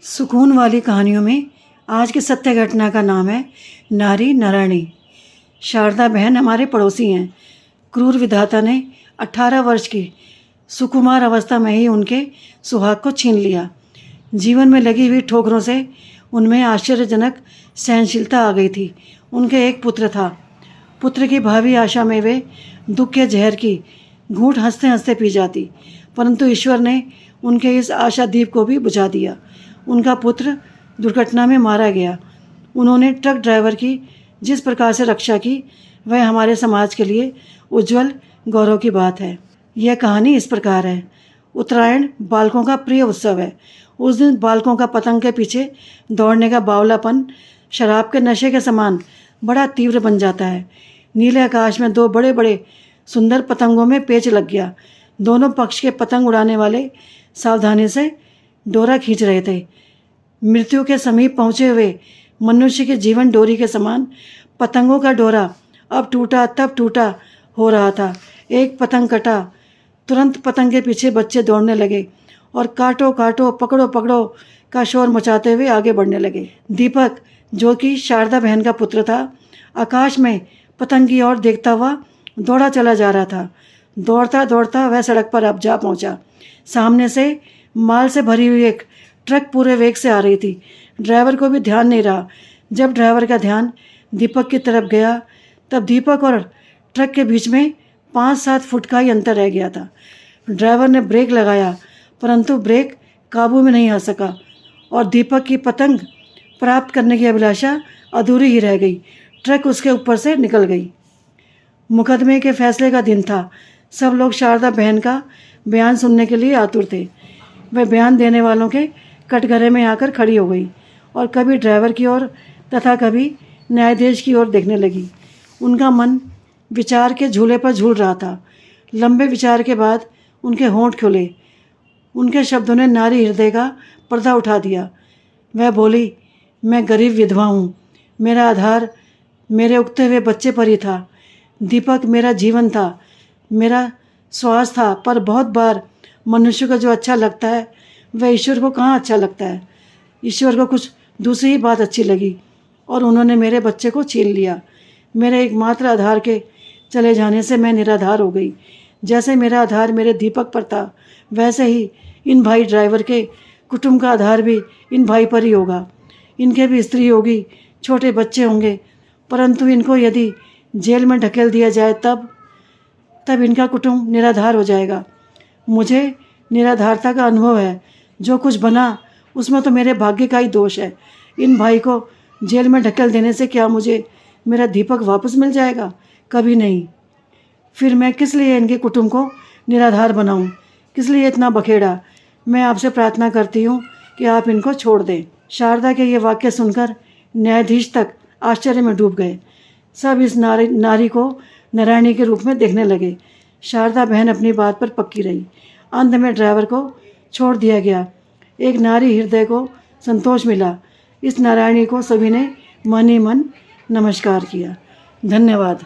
सुकून वाली कहानियों में आज की सत्य घटना का नाम है नारी नारायणी। शारदा बहन हमारे पड़ोसी हैं। क्रूर विधाता ने 18 वर्ष की सुकुमार अवस्था में ही उनके सुहाग को छीन लिया। जीवन में लगी हुई ठोकरों से उनमें आश्चर्यजनक सहनशीलता आ गई थी। उनके एक पुत्र था। पुत्र की भावी आशा में वे दुख के जहर की घूंट हंसते हंसते पी जाती, परंतु ईश्वर ने उनके इस आशादीप को भी बुझा दिया। उनका पुत्र दुर्घटना में मारा गया। उन्होंने ट्रक ड्राइवर की जिस प्रकार से रक्षा की, वह हमारे समाज के लिए उज्जवल गौरव की बात है। यह कहानी इस प्रकार है। उत्तरायण बालकों का प्रिय उत्सव है। उस दिन बालकों का पतंग के पीछे दौड़ने का बावलापन शराब के नशे के समान बड़ा तीव्र बन जाता है। नीले आकाश में दो बड़े बड़े सुंदर पतंगों में पेच लग गया। दोनों पक्ष के पतंग उड़ाने वाले सावधानी से डोरा खींच रहे थे। मृत्यु के समीप पहुँचे हुए मनुष्य के जीवन डोरी के समान पतंगों का डोरा अब टूटा तब टूटा हो रहा था। एक पतंग कटा, तुरंत पतंग के पीछे बच्चे दौड़ने लगे और काटो काटो पकड़ो पकड़ो का शोर मचाते हुए आगे बढ़ने लगे। दीपक, जो कि शारदा बहन का पुत्र था, आकाश में पतंग की ओर देखता हुआ दौड़ा चला जा रहा था। दौड़ता दौड़ता वह सड़क पर अब जा पहुंचा। सामने से माल से भरी हुई एक ट्रक पूरे वेग से आ रही थी। ड्राइवर को भी ध्यान नहीं रहा। जब ड्राइवर का ध्यान दीपक की तरफ गया, तब दीपक और ट्रक के बीच में 5-7 फुट का ही अंतर रह गया था। ड्राइवर ने ब्रेक लगाया, परंतु ब्रेक काबू में नहीं आ सका और दीपक की पतंग प्राप्त करने की अभिलाषा अधूरी ही रह गई। ट्रक उसके ऊपर से निकल गई। मुकदमे के फैसले का दिन था। सब लोग शारदा बहन का बयान सुनने के लिए आतुर थे। वह बयान देने वालों के कटघरे में आकर खड़ी हो गई और कभी ड्राइवर की ओर तथा कभी न्यायाधीश की ओर देखने लगी। उनका मन विचार के झूले पर झूल रहा था। लंबे विचार के बाद उनके होंठ खुले। उनके शब्दों ने नारी हृदय का पर्दा उठा दिया। वह बोली, मैं गरीब विधवा हूँ। मेरा आधार मेरे उगते हुए बच्चे पर ही था। दीपक मेरा जीवन था, मेरा श्वास था, पर बहुत बार मनुष्य को जो अच्छा लगता है वह ईश्वर को कहाँ अच्छा लगता है। ईश्वर को कुछ दूसरी ही बात अच्छी लगी और उन्होंने मेरे बच्चे को छीन लिया। मेरे एकमात्र आधार के चले जाने से मैं निराधार हो गई। जैसे मेरा आधार मेरे दीपक पर था, वैसे ही इन भाई ड्राइवर के कुटुंब का आधार भी इन भाई पर ही होगा। इनके भी स्त्री होगी, छोटे बच्चे होंगे, परंतु इनको यदि जेल में ढकेल दिया जाए तब इनका कुटुंब निराधार हो जाएगा। मुझे निराधारता का अनुभव है। जो कुछ बना उसमें तो मेरे भाग्य का ही दोष है। इन भाई को जेल में ढकेल देने से क्या मुझे मेरा दीपक वापस मिल जाएगा? कभी नहीं। फिर मैं किस लिए इनके कुटुंब को निराधार बनाऊं? किस लिए इतना बखेड़ा? मैं आपसे प्रार्थना करती हूँ कि आप इनको छोड़ दें। शारदा के ये वाक्य सुनकर न्यायाधीश तक आश्चर्य में डूब गए। सब इस नारी को नारायणी के रूप में देखने लगे। शारदा बहन अपनी बात पर पक्की रही। अंत में ड्राइवर को छोड़ दिया गया। एक नारी हृदय को संतोष मिला। इस नारायणी को सभी ने मन ही मन नमस्कार किया। धन्यवाद।